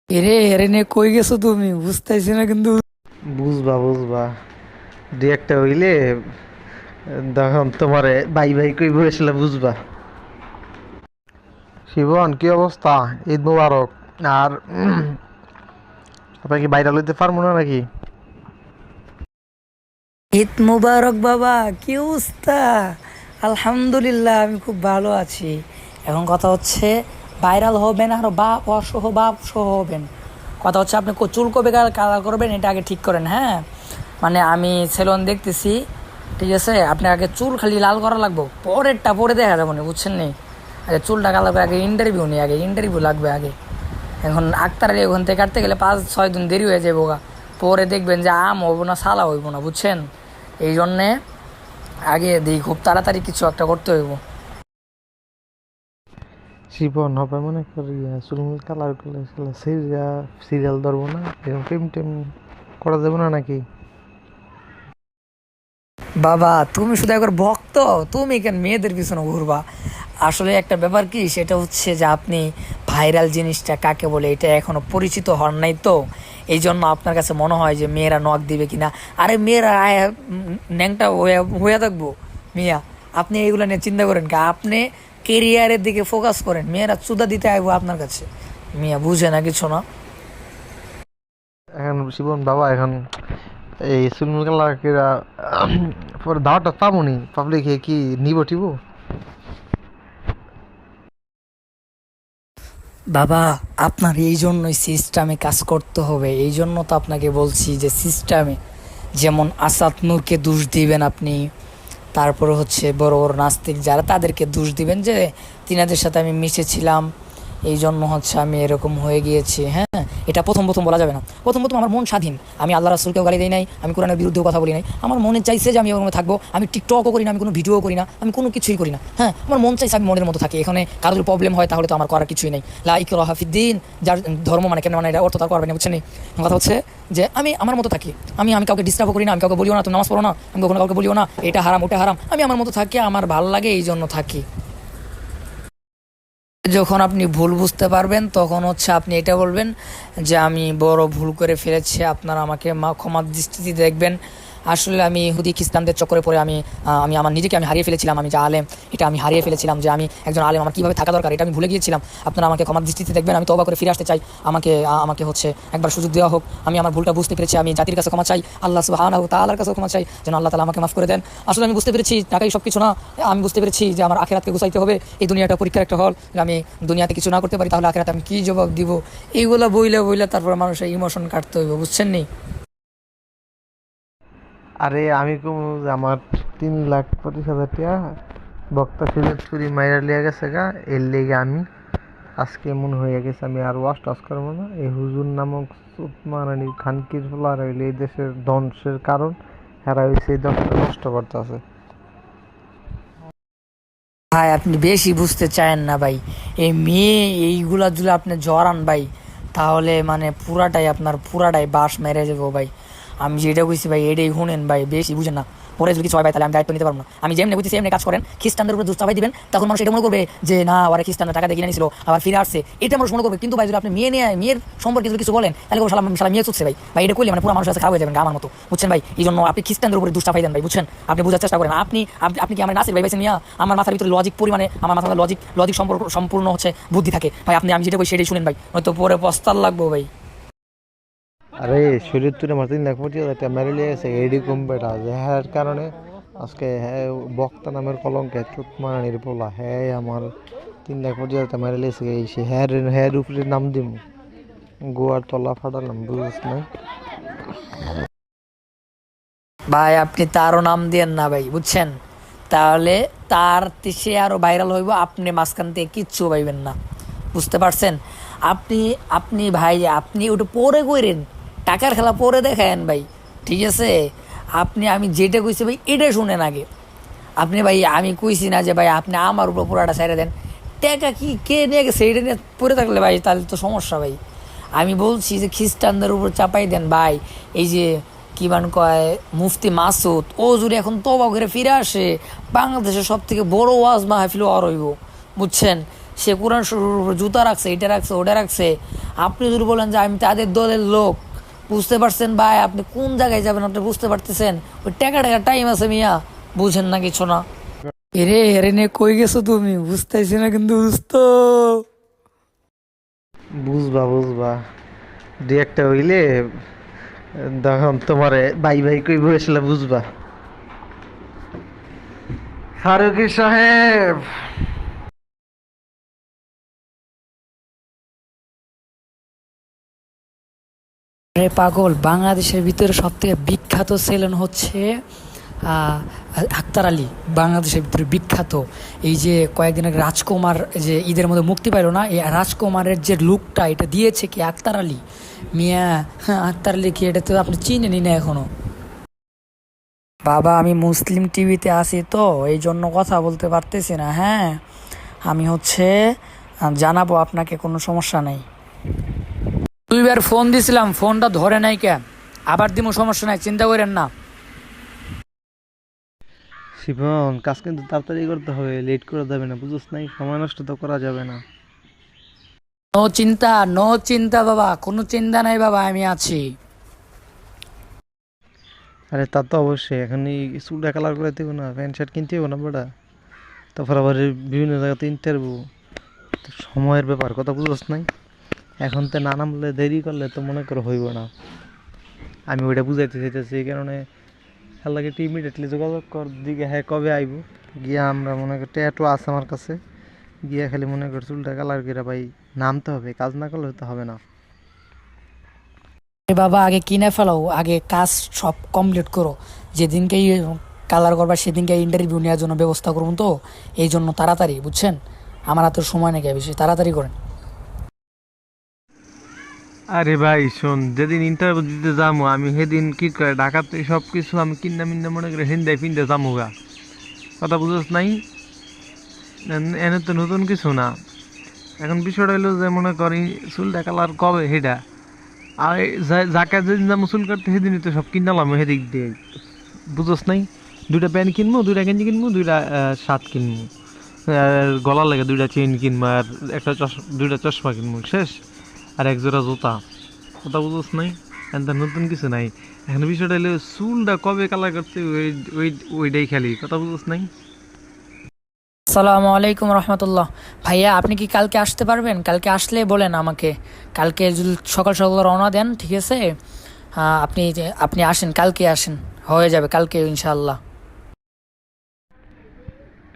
এরে এরে নে কই গেছো তুমি বুঝতেছি না কিন্তু। বুঝবা বুঝবা, দু একটা হইলে তখন তোমারে বাই বাই কই বসলে বুঝবা। শিবন, কি অবস্থা? ঈদ মুবারক। আর আপনার কি বাইরে লইতে পারবো না নাকি? ঈদ মুবারক বাবা, কি অবস্থা? আলহামদুলিল্লাহ, আমি খুব ভালো আছি। এখন কথা হচ্ছে ভাইরাল হবেন আর বাপ সহ হবেন। কথা হচ্ছে আপনি চুল কবে কালার করবেন এটা আগে ঠিক করেন, হ্যাঁ। মানে আমি সেলুন দেখতেছি, ঠিক আছে। আপনি আগে চুল খালি লাল করা লাগবো, পরেরটা পরে দেখা যাবো না, বুঝছেন নি? আগে চুলটা কালার করে আগে ইন্টারভিউ নেই, আগে ইন্টারভিউ লাগবে আগে। এখন আক্তার আলী ওখান থেকে কাটতে গেলে 5-6 দিন দেরি হয়ে যাবো গা। পরে দেখবেন যে আম হইব না সালা হইব না, বুঝছেন? এই জন্যে আগে দিই খুব তাড়াতাড়ি কিছু একটা করতে হইব। শিবন হবে মনে করি চুলমুল কালার করলে সিরিয়াল ধরবো না, এরকম টেম টেম করা যাবে না নাকি? বাবা তুমি শুধু একবার ভক্ত, তুমি কেন মেয়েদের পিছনে ঘুরবা? আসলে একটা ব্যাপার কি, সেটা হচ্ছে যে আপনি ভাইরাল জিনিসটা কাকে বলে এটা এখনো পরিচিত হন নাই তো। এই জন্য আপনার কাছে মনে হয় যে মেয়েরা নক দিবে কিনা। আরে মেয়েরা ন্যাংটা হয়ে থাকবো মিয়া। আপনি এইগুলো নিয়ে চিন্তা করেন কি? আপনি কেরিয়ারের দিকে ফোকাস করেন, মেয়েরা চুদা দিতে আইবো আপনার কাছে। মিয়া বুঝে না কিছু না। এখন শিবন বাবা, এখন এই চুলমুল কালার কেরা পরে দাওয়াটা পাবনি, পাবলিকে কি নিব টিব? বাবা আপনার এই জন্যই সিস্টেমে কাজ করতে হবে, এই জন্য তো আপনাকে বলছি যে সিস্টেমে, যেমন আসাদ নূরকে দোষ দিবেন আপনি। তারপরে হচ্ছে বড় বড় নাস্তিক যারা, তাদেরকে দোষ দিবেন যে তিনাদের সাথে আমি মিশেছিলাম, এই জন্য হচ্ছে আমি এরকম হয়ে গিয়েছি। হ্যাঁ, এটা প্রথম প্রথম বলা যাবে না। প্রথম প্রথম আমার মন স্বাধীন, আমি আল্লাহ রাসূলকেও গালি দেই নাই, আমি কোরআনের বিরুদ্ধেও কথা বলি নাই। আমার মনে চাইছে যে আমি ওরকম থাকবো, আমি টিকটকও করি না, আমি কোনো ভিডিও করি না, আমি কোনো কিছুই করি না। হ্যাঁ, আমার মন চাইছে আমি মনের মতো থাকি। এখানে কারোর প্রবলেম হয় তাহলে তো আমার করার কিছুই নেই। লা ইকরাহা ফিদ্দিন, যার ধর্ম মানে কেন মানে এটা অর্থ তার করবে না, বুঝছেন? কথা হচ্ছে যে আমি আমার মতো থাকি, আমি কাউকে ডিস্টার্ব করি না, আমি কাউকে বলিও না তুমি নামাজ পড়ো না, আমি কখনো কাউকে বলিও না এটা হারাম ওটা হারাম। আমি আমার মতো থাকি, আমার ভালো লাগে এই জন্য থাকি। যখন আপনি ভুল বুঝতে পারবেন তখন হচ্ছে আপনি এটা বলবেন যে আমি বড় ভুল করে ফেলেছি, আপনারা আমাকে ক্ষমার দৃষ্টিতে দেখবেন। আসলে আমি ইহুদি খ্রিস্টানদের চক্করে পড়ে আমি আমার নিজেকে আমি হারিয়ে ফেলেছিলাম, আমি যে আলেম এটা আমি হারিয়ে ফেলেছিলাম, যে আমি একজন আলেম আমার কীভাবে থাকা দরকার এটা আমি ভুলে গিয়েছিলাম। আপনারা আমাকে ক্ষমার দৃষ্টিতে দেখবেন, আমি তওবা করে ফিরে আসতে চাই। আমাকে হচ্ছে একবার সুযোগ দেওয়া হোক, আমি আমার ভুলটা বুঝতে পেরেছি, আমি জাতির কাছে ক্ষমা চাই, আল্লাহ সুবহানাহু ওয়া তাআলার কাছে ক্ষমা চাই, যেন আল্লাহ তাআলা আমাকে মাফ করে দেন। আসলে আমি বুঝতে পেরেছি টাকাই সব কিছু না, আমি বুঝতে পেরেছি যে আমার আখিরাতকে গুছাইতে হবে। এই দুনিয়াটা পরীক্ষার একটা হল, আমি দুনিয়াতে কিছু না করতে পারি তাহলে আখিরাতে আমি কী জবাব দিব? এইগুলো বইলে বইলে তারপর মানুষের ইমোশন কাটতে হইব, বুঝছেন নি? আরে আমি কম, আমার 3,25,000 টাকা বক্তা সিলেক্ট করি মাইরা লিয়া গেছে গা, এর লেগে আমি আজকে মনে হয়ে গেছে আমি আর ওয়াশ টাশ করবো না। এই হুজুর নামক সুতমারানি খানকির ফলার হইলে এই দেশের ধ্বংসের কারণ, হেরা হয়েছে এই দেশটা নষ্ট করতেছে। ভাই আপনি বেশি বুঝতে চায়েন না ভাই। এই মেয়ে এইগুলা যদি আপনি জড়ান ভাই, তাহলে মানে পুরাটাই বাস মেরে যাবো ভাই। আমি যেটা কইছি ভাই এটাই শুনেন ভাই, বেশি বুঝেন না। পরে যদি কিছু হয় ভাই তাহলে আমি দায়িত্ব নিতে পারবো না। আমি যেমনি বুঝছি সেমনি কাজ করেন, খ্রিস্টানদের উপরে দুষ্টাপাই দিবেন, তখন মানুষ এটা মনে করবে যে না ওরা খ্রিস্টানরা টাকা দিয়ে কিনে নিয়েছিল আবার ফিরে আসছে, এটা মানুষ মনে করবে। কিন্তু ভাই যদি আপনি মেয়ের সম্পর্কে যদি কিছু বলেন তাহলে সালাম সালাম মেয়ে চুচ্ছে ভাই। ভাই এটা করলে মানে পুরো মানুষের কাছে খারাপ হয়ে যাবেন আমার মতো, বুঝছেন ভাই? এই জন্য আপনি খ্রিস্টানদের উপরে দুষ্টাপাই দেন ভাই, বুঝছেন? আপনি বোঝার চেষ্টা করেন। আপনি কি আমার নাসির ভাই বেছে নিয়ে আমার মাথার ভিতরে লজিক পরিমাণে, আমার মাথার লজিক সম্পূর্ণ হচ্ছে বুদ্ধি থাকে ভাই। আমি যেটা কই সেটাই শুনেন ভাই, হয়তো পরে পস্তার লাগবো ভাই। আরে শরীর তুলে আমার 3,25,000 টাকা মেরে লিয়ে গেছে এডি কম্পিউটার, হ্যার কারণে আজকে হ্যাঁ বক্তা নামের কলঙ্কে চুতমারানির পোলা হ্যাঁ আমার 3,25,000 টাকা মেরে লিয়েছে। এই সে হ্যার উপরে নাম দিম, গোয়ার তলা ফাটালাম, বুঝিস না? ভাই আপনি তারও নাম দিয়েন না ভাই, বুঝছেন? তাহলে সে আরো ভাইরাল হইব, আপনি মাঝখান থেকে কিচ্ছু পাইবেন না, বুঝতে পারছেন? আপনি আপনি ভাই আপনি ওটা পরে কইরেন, টাকার খেলা পরে দেখায়েন ভাই, ঠিক আছে? আমি যেটা কইছি ভাই এটা শুনেন আগে। আপনি ভাই আমি কইছি না যে ভাই আপনি আমার উপর পুরাটা ছেড়ে দেন, টাকা কি কে নিয়ে গেছে এটা নিয়ে পড়ে থাকলে ভাই তাহলে তো সমস্যা ভাই। আমি বলছি যে খ্রিস্টানদের উপর চাপাই দেন ভাই। এই যে কি বান কয় মুফতি মাসুদ, ও যদি এখন তওবা করে ফিরে আসে, বাংলাদেশের সব থেকে বড় ওয়াজ মাহফিল আর হইব, বুঝছেন? সে কোরআন শরীফের উপর জুতা রাখছে, এটা রাখছে ওটা রাখছে, আপনি যদি বলেন যে আমি তাদের দলের লোক, বুঝতে পারছেন ভাই? আপনি কোন জায়গায় যাবেন আপনি বুঝতে পারতেছেন? ওই টাকা টাকা টাইম আছে মিয়া, বুঝেন না কিছু না। এরে এরে নে কই গেছো তুমি? বুঝতেছি না কিন্তু বুঝতো। বুঝবা বুঝবা, দু একটা হইলে তখন তোমারে বাই বাই কই বসলে বুঝবা। ফারুকি সাহেব, আরে পাগল, বাংলাদেশের ভিতরে সব থেকে বিখ্যাত ছেলেন হচ্ছে আহ, আক্তার আলী। বাংলাদেশের ভিতরে বিখ্যাত। এই যে কয়েকদিন আগে রাজকুমার যে ঈদের মধ্যে মুক্তি পাইল না, এই রাজকুমারের যে লুকটা এটা দিয়েছে কি আক্তার আলী মিয়া। হ্যাঁ, আক্তার আলী কি, এটা তো আপনি চিনেনি না এখনো। বাবা আমি মুসলিম টিভিতে আছি তো এই জন্য কথা বলতে পারতেছি না। হ্যাঁ, আমি হচ্ছে জানাবো আপনাকে, কোনো সমস্যা নাই। দুইবার ফোন দিছিলাম, ফোনটা ধরে নাই কে, আবার দিমু, সমস্যা নাই, চিন্তা করেন না। শিবন কাজ কিন্তু তাড়াতাড়ি করতে হবে, লেট করা যাবে না, বুঝছ নাই? সময় নষ্ট তো করা যাবে না। নো চিন্তা, নো চিন্তা বাবা, কোনো চিন্তা নাই বাবা, আমি আছি। আরে তা তো অবশ্যই, এখন এই চুলটা কালার করে দেবো না, প্যান্ট শার্ট কিনতে হবো না বেটা। তারপর আবার এই বিভিন্ন জায়গাতে ইন্টারভিউ, সময়ের ব্যাপার, কথা বুঝছ নাই? এখন তো না নামলে দেরি করলে তো মনে করো হইব না। আমি ওইটা বুঝাইতে চাইতেছি, এই কারণে লাগে ইমিডিয়েটলি যোগাযোগ কর দিকে, হ্যাঁ কবে আইব। গিয়া আমরা মনে করি ট্যাটু আছে আমার কাছে, গিয়া খালি মনে কর চুলটা কালার করে ভাই নামতে হবে, কাজ না করলে তো হবে না। এ বাবা আগে কিনে ফেলাও, আগে কাজ সব কমপ্লিট করো। যেদিনকেই কালার করবা সেদিনকে ইন্টারভিউ নেওয়ার জন্য ব্যবস্থা করুন তো, এই জন্য তাড়াতাড়ি, বুঝছেন? আমার হাতে সময় নাকি, বেশি তাড়াতাড়ি করেন। আরে ভাই শোন, যেদিন ইন্টারভিউ দিতে যাবো আমি সেদিন কি করে ঢাকাতে সব কিছু আমি কিনা মিন্না মনে করে হিন্দায় ফিনতে যাবো গা, কথা বুঝছ নাই? এনে তো নতুন কিছু না। এখন বিষয়টা হলো যে মনে করি চুলটা কালার কবে সেটা, আর যাকে যেদিন যাবো চুল কাটতে সেদিনই তো সব কিনালাম সেদিক দিয়ে, বুঝছ নাই? দুইটা প্যান্ট কিনবো, দুইটা গেঞ্জি কিনবো, দুইটা শার্ট কিনবো, আর গলার লাগে দুইটা চেইন কিনবো, আর একটা দুইটা চশমা কিনবো, শেষ। আর এক জোড়া জুতা, কথা বুঝছ নাই? এখন নতুন কিছু নাই। এখন বিষয়টা হলো চুলটা কবে কালার করতে ওই ওই ওইটাই খালি, কথা বুঝছ নাই? আসসালামু আলাইকুম রহমতুল্লাহ। ভাইয়া আপনি কি কালকে আসতে পারবেন? কালকে আসলে বলেন আমাকে, কালকে যদি সকাল সকাল রওনা দেন, ঠিক আছে? আপনি আসেন, কালকে আসেন, হয়ে যাবে কালকে ইনশাআল্লাহ।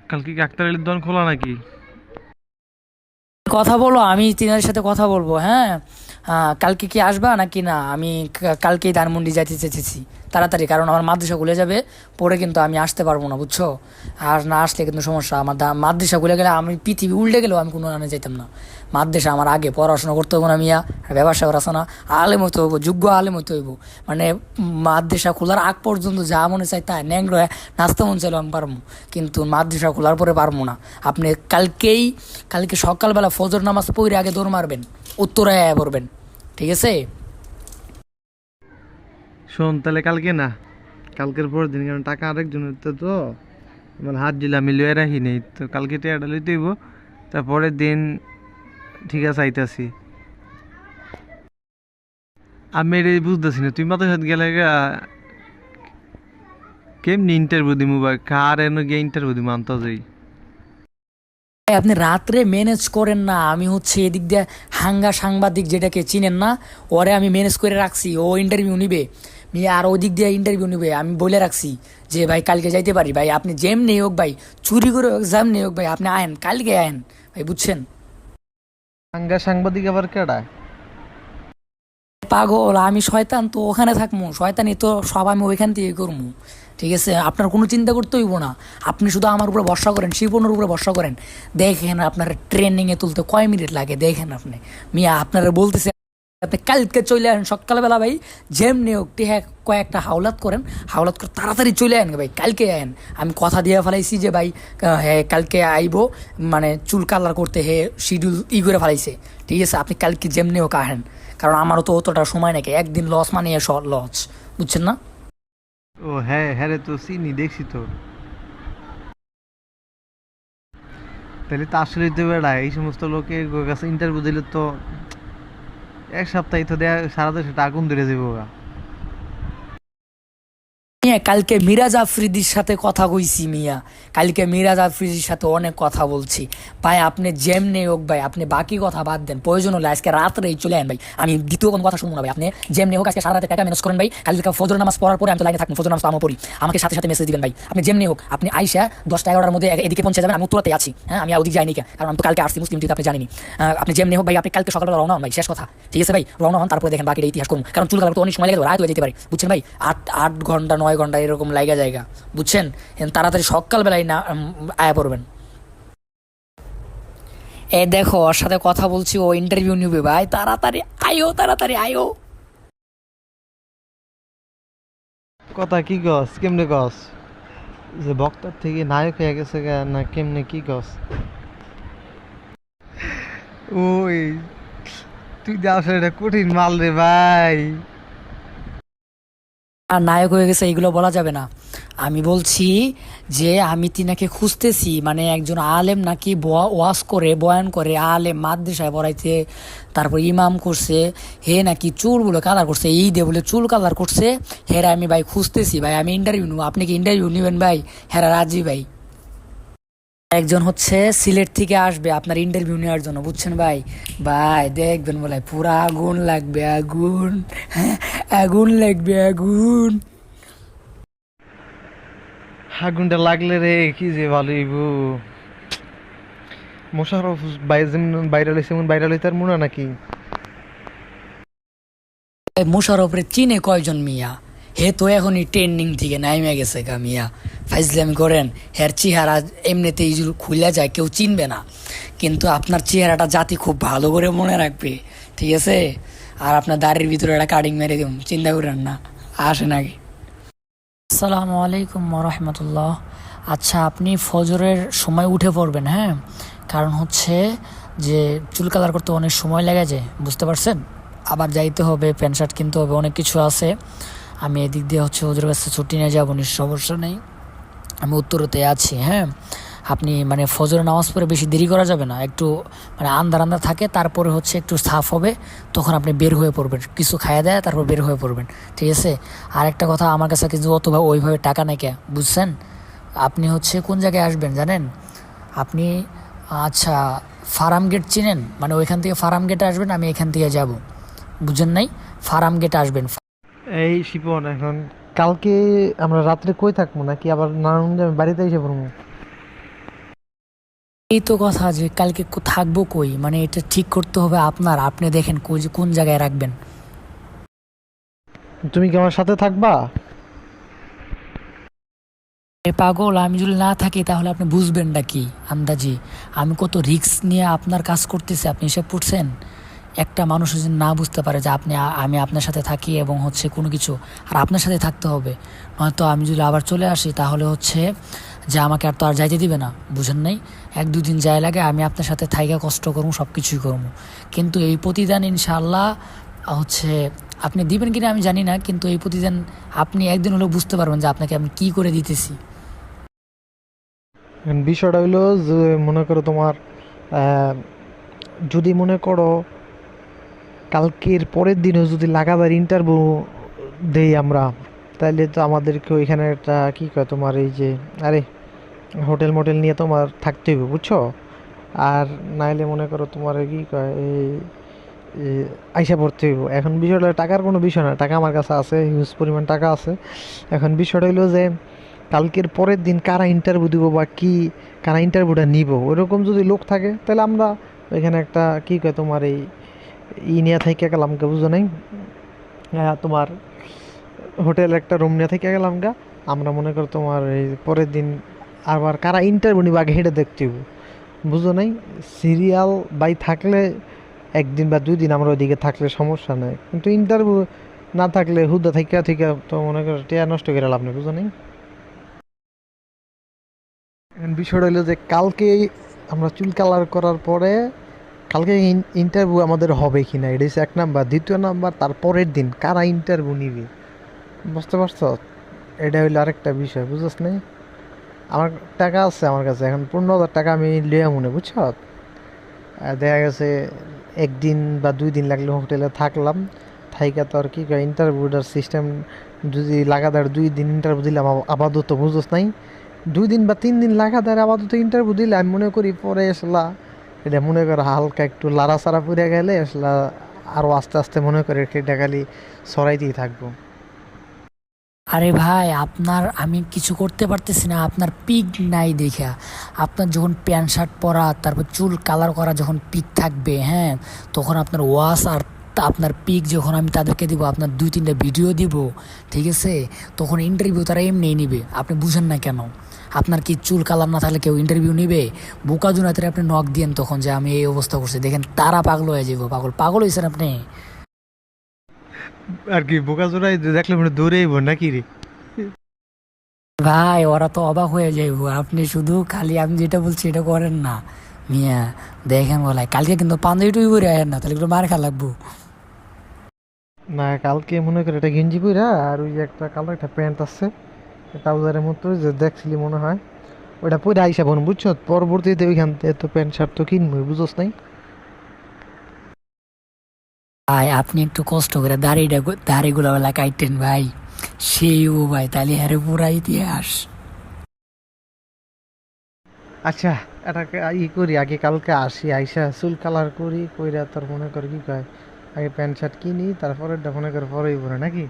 কালকে কি আক্তার আলীর দোকান খোলা নাকি? কথা বলো, আমি তিনাদের সাথে কথা বলবো। হ্যাঁ, কালকে কি আসবা নাকি না? আমি কালকেই ধানমন্ডি যাইতে চেয়েছি তাড়াতাড়ি, কারণ আমার মাদ্রাসা খুলে যাবে, পরে কিন্তু আমি আসতে পারবো না, বুঝছো? আর না আসলে কিন্তু সমস্যা। আমার মাদ্রাসা খুলে গেলে আমি পৃথিবী উল্টে গেলেও আমি কোনো আনে যাইতাম না। মাদ্রাসা আমার আগে, পড়াশোনা করতে হবো না মিয়া, আর ব্যবসা করা আছে না, আলেম হইতে হইব, যোগ্য আলেম হইতে হইব। মানে মাদ্রাসা খোলার আগ পর্যন্ত যা মনে চাই তাই ন্যাংলো নাচতে মন চাইলেও আমি পারবো, কিন্তু মাদ্রাসা খোলার পরে পারবো না। আপনি কালকে সকালবেলা ফজর নামাজ পড়ে আগে দৌড় মারবেন, উত্তরায় আয়া পড়বেন, ঠিক আছে? শোন তাহলে কালকে না, কালকের পরের দিন, কারণ টাকা আরেকজনের তো আমার হাত দিলে আমি লয়ে রাখি নেই তো, কালকে টাকাটা লইতে হইব। তারপরের দিন ঠিক আছে আইতাছি। আমি এটা বুঝতেছি না, তুই মাথার সাথে গেলে কেমনি ইন্টারভিউ দিমু বা কার এনে গিয়ে ইন্টারভিউ দিমু আনতে যাই? ভাই, আপনি রাত্রে ম্যানেজ করেন না। আমি হচ্ছে এদিক দিয়ে হাঙ্গা সাংবাদিক যেটাকে চিনেন না, ওরে আমি ম্যানেজ করে রাখছি, ও ইন্টারভিউ নিবে আর ওই দিক দিয়ে ইন্টারভিউ নিবে। আমি বলে রাখছি যে ভাই কালকে যাইতে পারি ভাই, আপনি যেমনি হোক ভাই, চুরি করে হোক যেমনি হোক ভাই, আপনি আয়েন, কালকে আয়েন ভাই, বুঝছেন? সাংগা সাংবাদিক আবার কেডা? পাগল, আমি শয়তান তো ওখানে থাকবো, শয়তানি তো সব আমি ওইখান থেকে করবো, ঠিক আছে? আপনার কোনো চিন্তা করতে হইব না। আপনি শুধু আমার উপরে ভরসা করেন, শিপনের উপরে ভরসা করেন। দেখেন আপনার ট্রেনিংয়ে তুলতে কয় মিনিট লাগে, দেখেন আপনি মিয়া। আপনারা বলতেছে আপনি কালকে চলে আসেন সকালবেলা ভাই, যেমনি হোক হ্যাঁ কয়েকটা হাওলাত করেন, হাওলাত করে তাড়াতাড়ি চলে আসেন ভাই, কালকে আয়েন। আমি কথা দিয়ে ফেলাইছি যে ভাই হ্যাঁ কালকে আইবো, মানে চুল কালার করতে হে শিডিউল করে ফেলাইছে, ঠিক আছে? আপনি কালকে যেমনি হোক আহেন, কারণ আমারও তো অতটা সময় নাকি, একদিন লস মানে লস, বুঝছেন না? ও হ্যাঁ হ্যাঁ রে, তো চিনি, দেখছি তো। তাহলে তো আসলেই তো বেড়া এই সমস্ত লোকের কাছে ইন্টারভিউ দিলে তো এক সপ্তাহে তো দেয়া সারা দেশে আগুন ধরে যাবো গা। মিয়া কালকে মিরাজ আফ্রিদির সাথে কথা কইছি মিয়া, কালকে মিরাজ আফ্রিদির সাথে অনেক কথা বলছি ভাই। আপনি যেমনি হোক ভাই, আপনি বাকি কথা বাদ দেন, প্রয়োজন হলে আজকে রাত্রেই চলে আন ভাই, আমি দ্বিতীয় কোনো কথা শুনবো না ভাই। আপনি যেমনি হোক আজকে সারা রাতে টাকা ম্যানেজ করেন ভাই, কালকে ফজর নামাজ পড়ার পরে আমি তো লাইনে থাকবো, ফজর নামাজ তো আমি পড়ি, আমাকে সাথে সাথে মেসেজ দিবেন ভাই। আপনি যেমনি হোক আপনি আইসা 10টা 11টার মধ্যে এদিকে পৌঁছে যাবেন, আমি উত্তরাতে আছি, হ্যাঁ আমি ওদিকে যাইনি কে, কারণ আমি তো কালকে আসছি মুসলিম টিভিতে, আপনি জানিনি। আপনি যেমনি হোক ভাই, আপনি কালকে সকালবেলা রওনা হন ভাই, শেষ কথা, ঠিক আছে ভাই? রওনা হন, তারপরে দেখেন বাকিটা ইতিহাস করুন, কারণ চুল কালার তো অনেক সময় লেগে যাবে, রাত হয়ে যেতে পারে, বুঝছেন ভাই? 8 ঘন্টা 9 ঘন্টা এরকম লাগা জায়গা, বুঝছেন? তাড়াতাড়ি সকালবেলায় না আয়া পড়বেন। এ দেখো ওর সাথে কথা বলছি, ও ইন্টারভিউ নিবে ভাই, তাড়াতাড়ি আয়ো, তাড়াতাড়ি আয়ো। কথা কি গস, কেমনে গস? যে বক্তার থেকে নায়ক হয়ে গেছে গা, না কেমনে কি গস? ওই তুই যে আসলে এটা কঠিন মাল রে ভাই। আর নায়ক হয়ে গেছে এইগুলো বলা যাবে না। আমি বলছি যে আমি তিনাকে খুঁজতেছি, মানে একজন আলেম নাকি ওয়াজ করে, বয়ান করে, আলেম মাদ্রাসায় পড়াইতে, তারপর ইমাম করছে, হে নাকি চুলগুলো কালার করছে, এই দিয়ে বলে চুল কালার করছে, হেরা আমি ভাই খুঁজতেছি ভাই, আমি ইন্টারভিউ নেবো, আপনি কি ইন্টারভিউ নেবেন ভাই? হেরা রাজি ভাই। একজন হচ্ছে সিলেট থেকে আসবে আপনার ইন্টারভিউ নেওয়ার জন্য, বুঝছেন ভাই? ভাই দেখবেন বলে পুরা আগুন লাগবে, আগুন, হ্যাঁ আগুন লাগবে, আগুন। আগুনটা লাগলে রে কি যে ভালো হইব। মোশাররফ ভাই যেমন ভাইরাল হয়েছে এমন ভাইরাল হইতে আর মনে নাকি? মোশাররফরে চিনে কয়জন মিয়া? হে তো এখনই ট্রেন্ডিং থেকে নাইমে গেছে গা মিয়া, ফাইজলামি করেন। হের চেহারা এমনিতেই খুলে যায়, কেউ চিনবে না, কিন্তু আপনার চেহারাটা জাতি খুব ভালো করে মনে রাখবে, ঠিক আছে? আর আপনার দাড়ির ভিতরে একটা কাটিং মেরে দিন, চিন্তা করেন না, আসে নাকি। আসসালামু আলাইকুম রহমতুল্লাহ। আচ্ছা আপনি ফজরের সময় উঠে পড়বেন, হ্যাঁ? কারণ হচ্ছে যে চুল কালার করতে অনেক সময় লেগে যায়, বুঝতে পারছেন? আবার যাইতে হবে, প্যান্ট শার্ট কিনতে হবে, অনেক কিছু আছে। আমি এদিক দিয়ে হচ্ছে ওদের কাছে ছুটি নিয়ে যাবো, সমস্যা নেই, আমি উত্তরতে আছি, হ্যাঁ? আপনি মানে ফজরের নামাজ পড়ে বেশি দেরি করা যাবে না, একটু মানে আন্ধার আন্ধার থাকে, তারপরে হচ্ছে একটু সাফ হবে, তখন আপনি বের হয়ে পড়বেন, কিছু খাইয়ে দেয় তারপর বের হয়ে পড়বেন, ঠিক আছে? আর একটা কথা, আমার কাছে কিন্তু ওইভাবে টাকা নেই কে, বুঝছেন? আপনি হচ্ছে কোন জায়গায় আসবেন জানেন? আপনি আচ্ছা ফার্ম গেট চিনেন? মানে ওইখান থেকে ফার্ম গেটে আসবেন, আমি এখান থেকে যাব, বুঝেন নাই? ফার্ম গেটে আসবেন। এই শিপন এখন কালকে আমরা রাত্রে কই থাকবো, নাকি আবার নারায়ণগঞ্জে বাড়িতে এসে পড়বো? এই তো কথা, যে কালকে থাকবো কই, মানে এটা ঠিক করতে হবে আপনার, আপনি দেখেন কোন জায়গায় রাখবেন। তুমি কি আমার সাথে থাকবা? এ পাগল, আমি যদি না থাকি তাহলে আপনি বুঝবেন না কি আন্দাজি? আমি কত রিস্ক নিয়ে আপনার কাজ করতেছি, আপনি হিসাব করছেন? একটা মানুষ যদি না বুঝতে পারে যে আমি আপনার সাথে থাকি এবং হচ্ছে কোনো কিছু, আর আপনার সাথে থাকতে হবে, নয়তো আমি যদি আবার চলে আসি তাহলে হচ্ছে যে আমাকে আর তো আর যাইতে দিবে না, বুঝেন নাই? 1-2 দিন যায় লাগে, আমি আপনার সাথে থাইকা কষ্ট করবো, সব কিছুই করবো, কিন্তু এই প্রতিদান ইনশাআল্লাহ হচ্ছে আপনি দিবেন কিনা আমি জানি না, কিন্তু এই প্রতিদান আপনি একদিন হলেও বুঝতে পারবেন যে আপনাকে আমি কি করে দিতেছি। এখন বিষয়টা হইলো যে মনে করো তোমার যদি মনে করো কালকের পরের দিনও যদি লাগাতার ইন্টারভিউ দেই আমরা, তাহলে তো আমাদেরকে ওইখানে একটা কী কয় তোমার এই যে আরে হোটেল মোটেল নিয়ে তোমার থাকতে হবে, বুঝছো? আর নাইলে মনে করো তোমার কি কয় এই আইসা পড়তে হইব। এখন বিষয়টা টাকার কোনো বিষয় না, টাকা আমার কাছে আছে, হিউজ পরিমাণ টাকা আছে। এখন বিষয়টা হইলো যে কালকের পরের দিন কারা ইন্টারভিউ দিব বা কি, কারা ইন্টারভিউটা নিব, ওইরকম যদি লোক থাকে তাহলে আমরা ওইখানে একটা কী কয় তোমার এই নিয়ে থেকে গেলাম গা, বুঝো নাই? তোমার হোটেল একটা রুম নিয়ে থেকে গেলাম গা, আমরা মনে করো তোমার এই পরের দিন আবার কারা ইন্টারভিউ নিব আগে হেঁটে দেখতে হইব, বুঝো নাই? সিরিয়াল বাই থাকলে 1 দিন বা 2 দিন আমরা ওইদিকে থাকলে সমস্যা নেই, কিন্তু ইন্টারভিউ না থাকলে হুদা থেকে থেকে তো মনে করো টিয়া নষ্ট করে লাভ নেই, বুঝো নাই? এখন বিষয়টা হলো যে কালকে আমরা চুল কালার করার পরে কালকে ইন্টারভিউ আমাদের হবে কি না, এটা হচ্ছে 1 নাম্বার। 2য় নাম্বার, তারপরের দিন কারা ইন্টারভিউ নিবে, বুঝতে পারছো? এটা হইলো আরেকটা বিষয়, বুঝছ নাই? আমার টাকা আছে আমার কাছে, এখন 15,000 টাকা আমি লিয়া মনে, বুঝছো? দেখা গেছে একদিন বা 2 দিন লাগলে হোটেলে থাকলাম, থাইকা তো আর কি কয় ইন্টারভিউটার সিস্টেম যদি লাগাতার 2 দিন ইন্টারভিউ দিলাম আপাতত বুঝোস নাই, 2 দিন বা 3 দিন লাগাতার আপাতত ইন্টারভিউ দিলে আমি মনে করি পরে আসলা এটা মনে করো হালকা একটু লাড়াচাড়া পড়ে গেলে আসলা আরও আস্তে আস্তে মনে করে সেটা খালি সরাইতেই থাকবো। আরে ভাই আপনার আমি কিছু করতে পারতেছি না, আপনার পিক নাই দেখা। আপনার যখন প্যান্ট শার্ট পরা তারপর চুল কালার করা যখন পিক থাকবে, হ্যাঁ, তখন আপনার ওয়াশ আর আপনার পিক যখন আমি তাদেরকে দিব, আপনার 2-3টা ভিডিও দিব, ঠিক আছে, তখন ইন্টারভিউ তারা এমনিই নিবে। আপনি বুঝেন না কেন? আপনার কি চুল কালার না থাকলে কেউ ইন্টারভিউ নিবে? বোকা জুনাতে আপনি নক দিয়েন তখন যে আমি এই অবস্থা করছি, দেখেন তারা পাগল হয়ে যাবো। পাগল পাগল হয়েছেন আপনি। আর কি বোকা জোড়াই দেখলে মনে দৌড়েইব নাকি রে? ভাই ওরা তো অবাক হয়ে যাইবো, আপনি শুধু খালি আমি যেটা বলছি এটা করেন না মিয়া। দেখেন বলাই কালকে কিন্তু পাঞ্জাবি টুই করে আয়েন না, তাহলে একটু মার খা লাগবো। না কালকে মনে করে এটা গেঞ্জি পইরা আর ওই যে একটা কালো একটা প্যান্ট আছে ট্রাউজারের মতো যে দেখছিলি মনে হয়, ওটা পরে আইসা বোন বুঝছো, পরবর্তীতে ওইখান থেকে তো প্যান্ট শার্ট তো কিনবই বুঝোস নাই। ভাই আপনি একটু কষ্ট করে দাড়িগুলো বেলা কাটতেন ভাই, সেই ও ভাই তাহলে হ্যারে পুরা ইতিহাস। আচ্ছা এটা করি আগে, কালকে আসি আইসা চুল কালার করি কইরা তোর মনে কর কি কয় আগে প্যান্ট শার্ট কিনি, তারপরে মনে করে পরেই পরে নাকি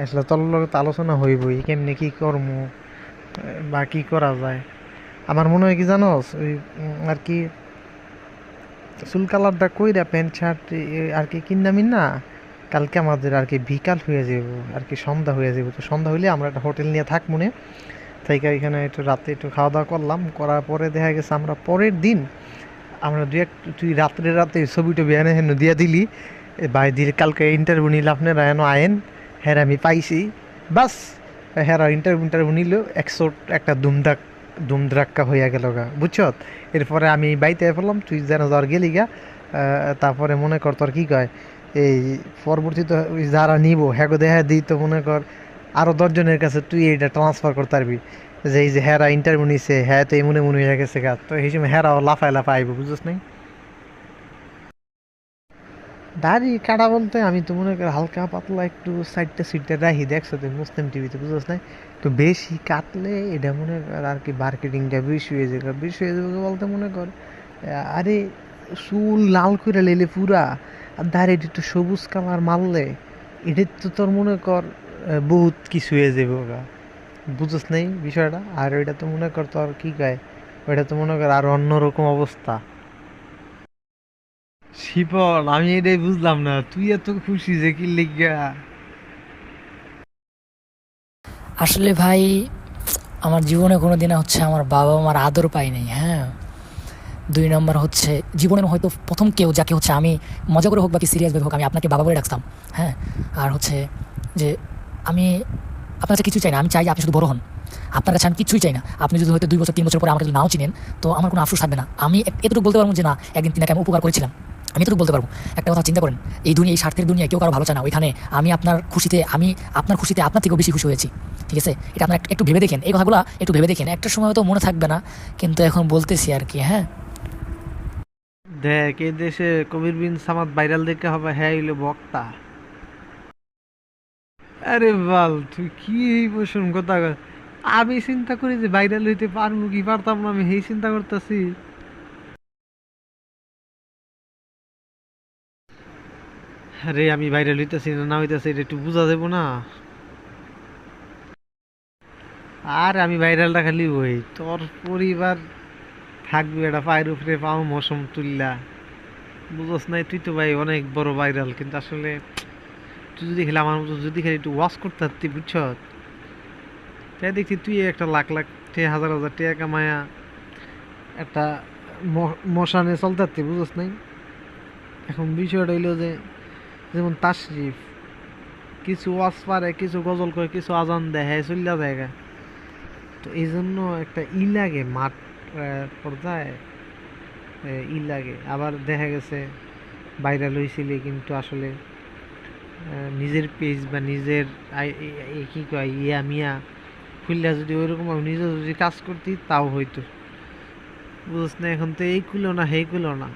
আসলে তোর লগে তো আলোচনা হইবই কেমনে কি করবো বা কি করা যায়। আমার মনে হয় কি জানোস ওই আর কি চুল কালারটা কইরা প্যান্ট শার্ট আর কি কিনামিন না, কালকে আমাদের আর কি বিকাল হয়ে যাব, আর কি সন্ধ্যা হয়ে যাব। তো সন্ধ্যা হইলে আমরা একটা হোটেল নিয়ে থাক মনে তাই এখানে একটু রাতে একটু খাওয়া দাওয়া করলাম, করার পরে দেখা গেছে আমরা পরের দিন আমরা তুই রাতে ছবি টবি এনে হেন দিয়া দিলি ভাই দিলে কালকে ইন্টারভিউ নিলে আপনারা এন আয়েন, হ্যাঁ আমি পাইছি বাস। হ্যাঁ ইন্টারভিউ নিল একটা দুমদাক্কা হইয়া গেল গা বুঝছ। এরপরে আমি বাইতে পড়লাম, তুই যেন জ্বর গেলি গা। তারপরে মনে কর তোর কি কয় এই পরবর্তীতে ওই যারা নিব হ্যাঁ দেখা দিই তো মনে কর আরো 10 জনের কাছে তুই এটা ট্রান্সফার করতে পারবি যে এই যে হ্যাঁ ইন্টারভিউ নিছে, হ্যাঁ তো এমন এমন হয়ে গেছে গা, তো এই সময় হ্যাঁ লাফায় লাফায় আইব বুঝছ নাই। দাড়ি কাটা বলতে আমি তো মনে করি হালকা পাতলা একটু সাইডটা রাখি, দেখছো তুই মুসলিম টিভিতে বুঝছ নাই। তো বেশি কাটলে এটা মনে কর আর কি মার্কেটিংটা বেশি হয়ে যাবে বলতে মনে কর আরে চুল লাল করে লেলে পুরা আর দাড়িটা একটু সবুজ কালার মারলে এটা তো তোর মনে কর বহুত কিছু হয়ে যাবে ওরা বুঝছ নাই বিষয়টা। আর ওইটা তো মনে কর তোর কি কয় ওইটা তো মনে কর আর অন্যরকম অবস্থা। শিপন আমি এটাই বুঝলাম না তুই এত খুশি যে কি লিগা? আসলে ভাই আমার জীবনে কোনো দিনে হচ্ছে আমার বাবা মার আদর পাই নাই, হ্যাঁ। 2 নম্বর হচ্ছে জীবনের হয়তো প্রথম কেউ যাকে হচ্ছে আমি মজা করে হোক বা কি সিরিয়াসভাবে হোক আমি আপনাকে বাবা বলে ডাকতাম, হ্যাঁ। আর হচ্ছে যে আমি আপনার কাছে কিছুই চাই না, আমি চাই যে আপনি শুধু বড় হন। আপনার কাছে আমি কিছুই চাই না, আপনি যদি হয়তো 2 বছর 3 বছর পরে আমাকে যদি নাও চিনেন তো আমার কোনো আফসোস থাকবে না। আমি এতটুকু বলতে পারবো যে না একদিন তিনাকে আমি উপকার করেছিলাম, আমি এতটুকু বলতে পারবো। একটা কথা চিন্তা করেন, এই স্বার্থের দুনিয়ায় কেউ কারো ভালো চায় না, ওইখানে আমি আপনার খুশিতে আপনার থেকেও বেশি খুশি হয়েছি, ঠিক আছে। এটা আপনার একটু ভেবে দেখেন, এই কথাগুলো একটু ভেবে দেখেন, একটা সময় হয়তো মনে থাকবে না কিন্তু এখন বলতেছি আর কি, হ্যাঁ। দেখ এই দেশে কবির বিন সামাদ ভাইরাল দেখে হবে হ্যাঁ হইলো বক্তা। আরে বাল তুই কি এই বসুন কথা কস? আমি চিন্তা করি যে ভাইরাল হইতে পারবো কি পারতাম না, আমি সেই চিন্তা করতেছি। আরে আমি ভাইরাল হইতেছি না হইতেছি এটা একটু বোঝা যাবো না। আর আমি ভাইরালটা খালি হই তোর পরিবার থাকবে এটা পায়ের উপরে পাও মৌসুম তুললা বুঝস নাই। তুই তো ভাই অনেক বড় ভাইরাল, কিন্তু আসলে তুই যদি খেলে আমার মতো যদি খেলে একটু ওয়াশ করতে পারতি বুঝছ, তাই দেখছি তুই একটা লাখ লাখ হাজার হাজার টাকা কামায়া একটা মশানে চলতে পারতি বুঝস নাই। এখন বিষয়টা হইলো যে যেমন তাশরিফ কিছু ওয়াজ পারে, কিছু গজল করে, কিছু আজান দেয়, হ্যাঁ চল্লা জায়গা। তো এই জন্য একটা লাগে মাঠ পর্যায়ে লাগে। আবার দেখা গেছে ভাইরাল হয়েছিল কিন্তু আসলে নিজের পেজ বা নিজের কি কয় ইয়া মিয়া খুললা যদি ওইরকম নিজে যদি কাজ করতি তাও হইতো বুঝছ না। এখন তো এই কুলো না হেই কুলো না,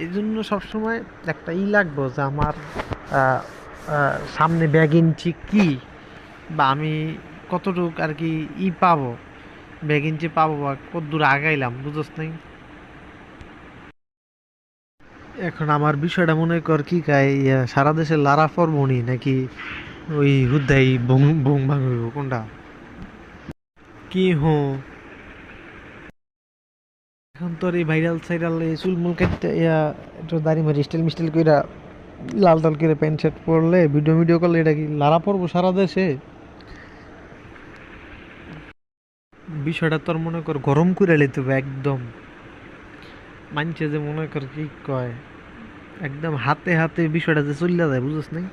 এই জন্য সবসময় একটা লাগবো যে আমার আহ, সামনে ব্যাগ ইঞ্চি কি, বা আমি কতটুক আর কি পাবো, ব্যাগ ইঞ্চি পাবো বা কত দূর আগাইলাম, বুঝছ নাই? এখন আমার বিষয়টা মনে কর কি সারা দেশে লারা ফরমনি নাকি ওই হুদাই বং বং ভাঙ হইব কোনটা কি এখন তোর এই ভাইরাল সাইরাল এই চুলমুল কাটতে একটু দাড়ি মারি স্টাইল মিস্টাইল কইরা লাল টাল করে প্যান্ট শার্ট পরলে ভিডিও ভিডিও করলে এটা কি লারা পড়বো সারা দেশে? বিষয়টা তোর মনে কর গরম করে লেতে হবে একদম, মানছে যে মনে কর কি কয় একদম হাতে হাতে বিষয়টা যে চলে যায়, বুঝছ নাই?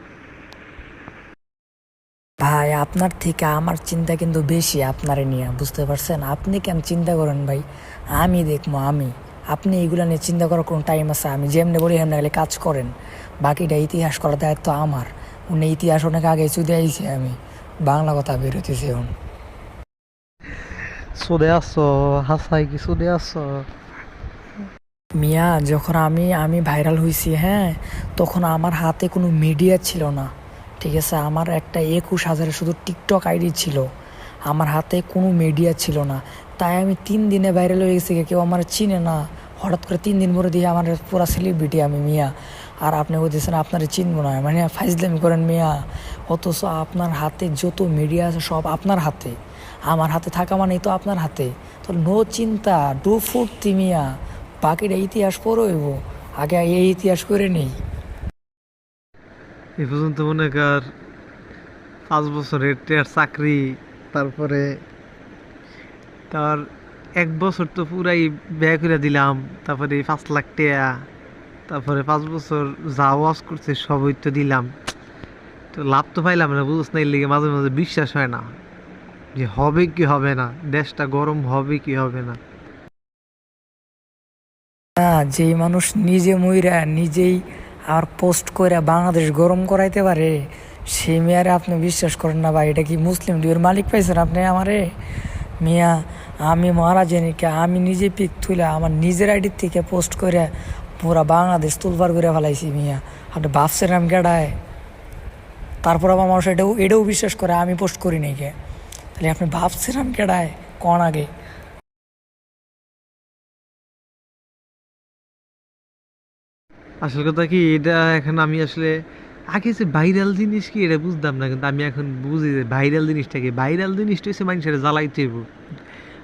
ভাই আপনার থেকে আমার চিন্তা কিন্তু বেশি আপনারে নিয়ে, বুঝতে পারছেন? আপনি কেন চিন্তা করেন ভাই? আমি দেখবো আমি, আপনি এগুলো নিয়ে চিন্তা করার কোনো টাইম আছে? আমি যেমনি বলি এমনি গেলে কাজ করেন, বাকিটা ইতিহাস করার দায়িত্ব আমার। উনি ইতিহাস অনেক আগে চুদে আইছি, আমি বাংলা কথা বেরোতেছি এখন। চলে আসছো, হাসাই কি চলে আসছো? মিয়া যখন আমি আমি ভাইরাল হয়েছি, হ্যাঁ, তখন আমার হাতে কোনো মিডিয়া ছিল না, ঠিক আছে? আমার একটা 21,000 শুধু টিকটক আইডি ছিল, আমার হাতে কোনো মিডিয়া ছিল না। তাই আমি 3 দিনে ভাইরাল হয়ে গেছি, কেউ আমার চিনে না। হঠাৎ করে 3 দিন পরে দিয়ে আমার পুরা সেলিব্রিটি আমি, মিয়া। আর আপনি বলতেছেন আপনারা চিনবো না, মানে ফাইজলামি করেন মিয়া। অথচ আপনার হাতে যত মিডিয়া আছে সব আপনার হাতে, আমার হাতে থাকা মানেই তো আপনার হাতে। তো নো চিন্তা, ডু ফুর্তি মিয়া, বাকিটা ইতিহাস পড়ে হইব, আগে এই ইতিহাস করে নেই। এ পর্যন্ত মনে কর 5 বছরের টের চাকরি, তারপরে তার 1 বছর তো পুরাই ব্যয় করে দিলাম, তারপরে 5 লাখ টাকা, তারপরে 5 বছর যা ওয়াজ করছে সবই তো দিলাম, তো লাভ তো পাইলাম না, বুঝছ না? এর লিগে মাঝে মাঝে বিশ্বাস হয় না যে হবে কি হবে না, দেশটা গরম হবে কি হবে না। না, যেই মানুষ নিজে মইরা নিজেই আর পোস্ট করে বাংলাদেশ গরম করাইতে পারে, সেই মেয়ারে আপনি বিশ্বাস করেন না ভাই? এটা কি মুসলিম লীগের মালিক পাইছেন আপনি আমারে? মিয়া, আমি মারা জানিকে আমি নিজে পিক তুলে আমার নিজের আইডির থেকে পোস্ট করে পুরা বাংলাদেশ তুলবার করে ফেলাইছি মিয়া। আপনি ভাবছেন আমি কেডায়? তারপর আবার মানুষ এটাও এটাও বিশ্বাস করে আমি পোস্ট করি নাই কে? তাহলে আপনি ভাবছেন আমি কেডায় কন আগে? আসল কথা কি, এটা এখন আমি আসলে আগে যে ভাইরাল জিনিস কি এটা বুঝতাম না, কিন্তু আমি এখন বুঝি যে ভাইরাল জিনিসটা কি। ভাইরাল জিনিসটা হচ্ছে মানুষের জ্বালাইতে হইব,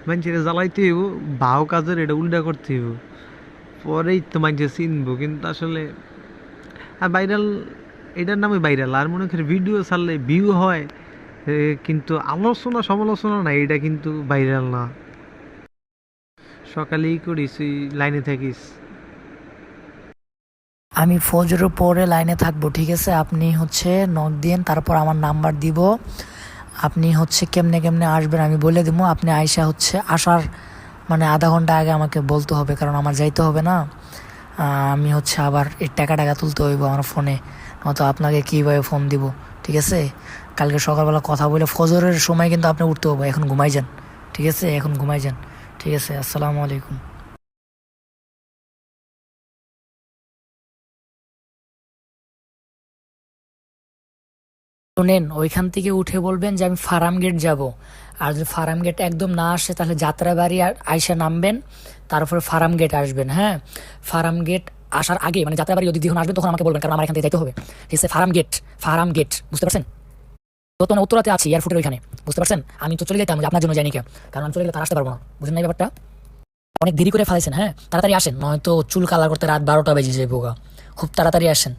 মানুষের জ্বালাইতে হইব, ভাও কাজের এটা উল্টা করতে হইব, পরেই তো মানুষের চিনবো। কিন্তু আসলে আর ভাইরাল, এটার নামে ভাইরাল। আর মনে করি ভিডিও ছাড়লে ভিউ হয়, কিন্তু আলোচনা সমালোচনা না, এটা কিন্তু ভাইরাল না। সকালেই করিস, তুই লাইনে থাকিস। আমি ফজরের পরে লাইনে থাকবো, ঠিক আছে? আপনি হচ্ছে নক দিন, তারপর আমার নাম্বার দিব। আপনি হচ্ছে কেমনে কেমনে আসবেন আমি বলে দিব, আপনি আইসা হচ্ছে আসার মানে আধা ঘন্টা আগে আমাকে বলতে হবে, কারণ আমার যাইতে হবে না। আমি হচ্ছে আবার এই টাকা টাকা তুলতে হইব আমার ফোনে, নয়তো আপনাকে কীভাবে ফোন দিব, ঠিক আছে? কালকে সকালবেলা কথা বলে ফজরের সময় কিন্তু আপনি উঠতে হবে। এখন ঘুমাই যান, ঠিক আছে? এখন ঘুমাই যান, ঠিক আছে? আসসালামু আলাইকুম। শুনেন, ওইখান থেকে উঠে বলবেন যে আমি ফার্ম গেট যাব। আর যদি ফার্ম গেট একদম না আসে তাহলে যাত্রাবাড়ি আইসা নামবেন, তারপরে ফার্ম গেট আসবেন, হ্যাঁ? ফার্ম গেট আসার আগে মানে যাত্রাবাড়ি যদি যখন আসবেন তখন আমাকে বলবেন, কারণ আমার এখান থেকে যাইতে হবে, ঠিক আছে? ফার্ম গেট, বুঝতে পারছেন? তো না উত্তরাতে আছি এয়ারপোর্টের ওইখানে, বুঝতে পারছেন? আমি তো চলে যেতাম যে আপনার জন্য যাইনি কে, কারণ আমি চলে গেলে তার আসতে পারবো না, বুঝলেন না এই ব্যাপারটা? অনেক দেরি করে ফেলাইছেন, হ্যাঁ? তাড়াতাড়ি আসেন, নয়তো চুল কালার করতে রাত 12টা বেজে যাবে বোকা। খুব তাড়াতাড়ি আসেন,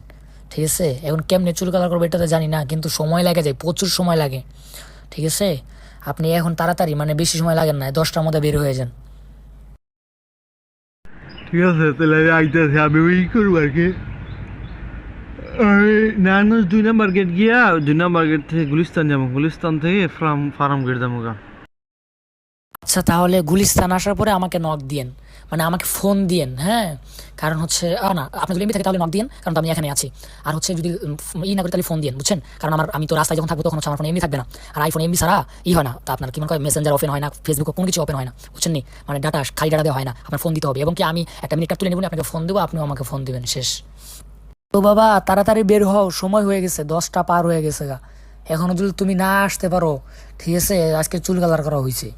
ঠিক আছে? এখন কেমনে চুল কালার করবো এটা তো জানি না, কিন্তু সময় লাগে যায়, প্রচুর সময় লাগে, ঠিক আছে? আপনি এখন তাড়াতাড়ি মানে বেশি সময় লাগেন না, 10টার মধ্যে বের হয়ে যান। ঠিক আছে, তাহলে আমি আইতেছি, আমি ওই করবো আর কি। নারায়ণগঞ্জ 2 নম্বর গেট গিয়া 2 নম্বর গেট থেকে গুলিস্তান যাবো, গুলিস্তান থেকে ফার্ম গেট যাবো গা। আচ্ছা তাহলে গুলিস্তান আসার পরে আমাকে নক দিয়েন, মানে আমাকে ফোন দিয়েন, হ্যাঁ। কারণ হচ্ছে না, আপনার যদি এমনি থাকে তাহলে নক দিয়েন, কারণ তো আমি এখানে আছি। আর হচ্ছে যদি ই না করি তাহলে ফোন দিয়েন, বুঝছেন? কারণ আমি তো রাস্তায় যখন থাকবো তখন হচ্ছে আমার ফোন এমনি থাকবে না। আর আইফোন এমনি ছাড়া হয় না, তা আপনার কি মনে হয় মেসেঞ্জার ওপেন হয় না, ফেসবুক কোনো কিছু ওপেন হয় না, বুঝছেন নি? মানে ডাটা খালি ডাটা দেওয়া হয় না, আপনার ফোন দিতে হবে। এবং কি আমি একটা মিনিট তুলে নেব, আপনাকে ফোন দেবো, আপনিও আমাকে ফোন দিবেন, শেষ। তো বাবা তাড়াতাড়ি বের হও, সময় হয়ে গেছে, 10টা পার হয়ে গেছে গা। এখনো যদি তুমি না আসতে পারো, ঠিক আছে, আজকে চুল কালার করা হয়েছে।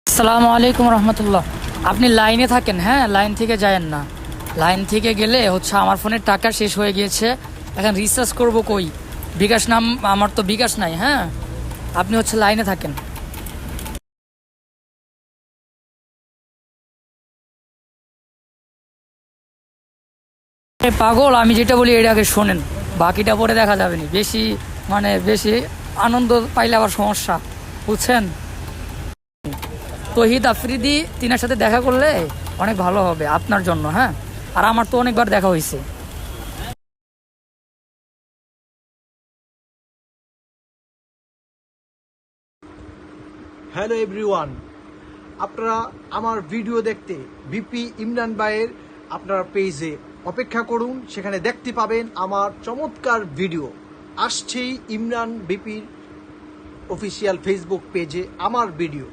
আসসালামু আলাইকুম রহমতুল্লাহ। আপনি লাইনে থাকেন, হ্যাঁ, লাইন থেকে যায়েন না। লাইন থেকে গেলে হচ্ছে আমার ফোনের টাকা শেষ হয়ে গিয়েছে, এখন রিচার্জ করব কই? বিকাশ নাম, আমার তো বিকাশ নাই, হ্যাঁ। আপনি হচ্ছে লাইনে থাকেন। পাগল, আমি যেটা বলি এটা আগে শোনেন, বাকিটা পরে দেখা যাবে না। বেশি মানে বেশি আনন্দ পাইলে আবার সমস্যা, বুঝছেন? তহিদ আফ্রিদি, তিনার সাথে দেখা করলে অনেক ভালো হবে আপনার জন্য, হ্যাঁ। আর আমার তো অনেকবার দেখা হয়েছে। হ্যালো এভরিওয়ান, আপনারা আমার ভিডিও দেখতে বিপি ইমরান ভাইয়ের আপনার পেজে অপেক্ষা করুন, সেখানে দেখতে পাবেন আমার চমৎকার ভিডিও। আসছেই ইমরান বিপির অফিসিয়াল ফেসবুক পেজে আমার ভিডিও।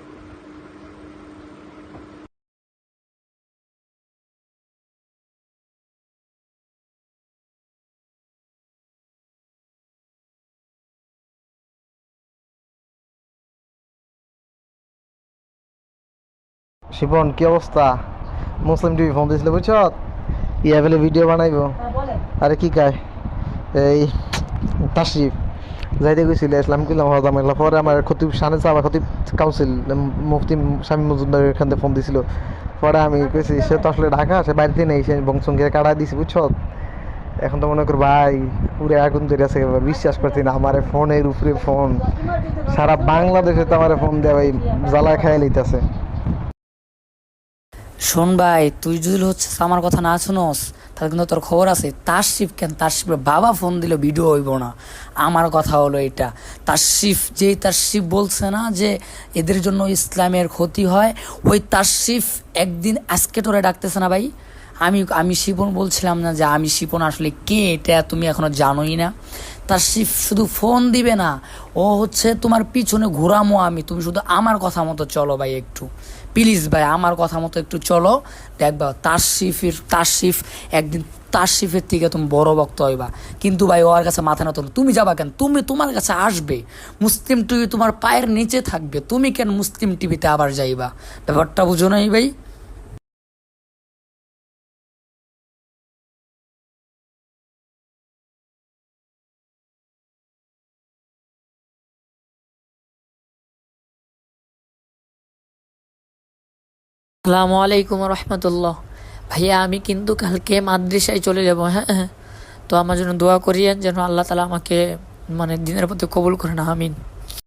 শিপন কি অবস্থা? মুসলিম টিভি ফোন দিয়েছিল বুঝছ, ইয়া ফেলে ভিডিও বানাইব। আরে কি কায় এই তাশরিফ যাইতে গেছিল, ইসলাম কিলাম হজামেলা। পরে আমার খতিব সানে চাবা খতিব কাউন্সিল মুফতি স্বামী মজুমদার এখান থেকে ফোন দিছিল। পরে আমি কইছি সে তো আসলে ঢাকা, সে বাড়িতে নেই, সে বংশঙ্গে কাটা দিছি বুঝছ। এখন তো মনে কর ভাই পুরে আগুন ধরে আছে, বিশ্বাস করছি না, আমার ফোনের উপরে ফোন, সারা বাংলাদেশে তো আমার ফোন দেওয়া ভাই জ্বালা খাইয়া লইতেছে। শোন ভাই, তুই যদি হচ্ছে আমার কথা না শুনোস, তাহলে কিন্তু তোর খবর আছে। তাশরিফ কেন, তাশরিফের বাবা ফোন দিল, ভিডিও হইব না। আমার কথা হলো এটা, তাশরিফ বলছে না যে এদের জন্য ইসলামের ক্ষতি হয়, ওই তাশরিফ একদিন আজকে তোরে ডাকতেছে না ভাই। আমি শিপন বলছিলাম না যে আমি শিপন আসলে কে, এটা তুমি এখনো জানোই না। তাশরিফ শুধু ফোন দিবে না, ও হচ্ছে তোমার পিছনে ঘোরামো আমি, তুমি শুধু আমার কথা মতো চলো ভাই, একটু প্লিজ ভাই আমার কথা মতো একটু চলো। দেখবা তাশরিফ একদিন তাশরিফের থেকে তুমি বড় বক্তা হইবা। কিন্তু ভাই ওর কাছে মাথা না তোলো, তুমি যাবা কেন? তোমার কাছে আসবে, মুসলিম টিভি তোমার পায়ের নিচে থাকবে, তুমি কেন মুসলিম টিভিতে আবার যাইবা? ব্যাপারটা বুঝো নাই ভাই? আসসালামু আলাইকুম রহমতুল্লাহ। ভাইয়া আমি কিন্তু কালকে মাদ্রাসায় চলে যাব, হ্যাঁ হ্যাঁ। তো আমার জন্য দোয়া করিয়েন যেন আল্লাহ তালা আমাকে মানে দিনের প্রতি কবুল করেন, আমিন।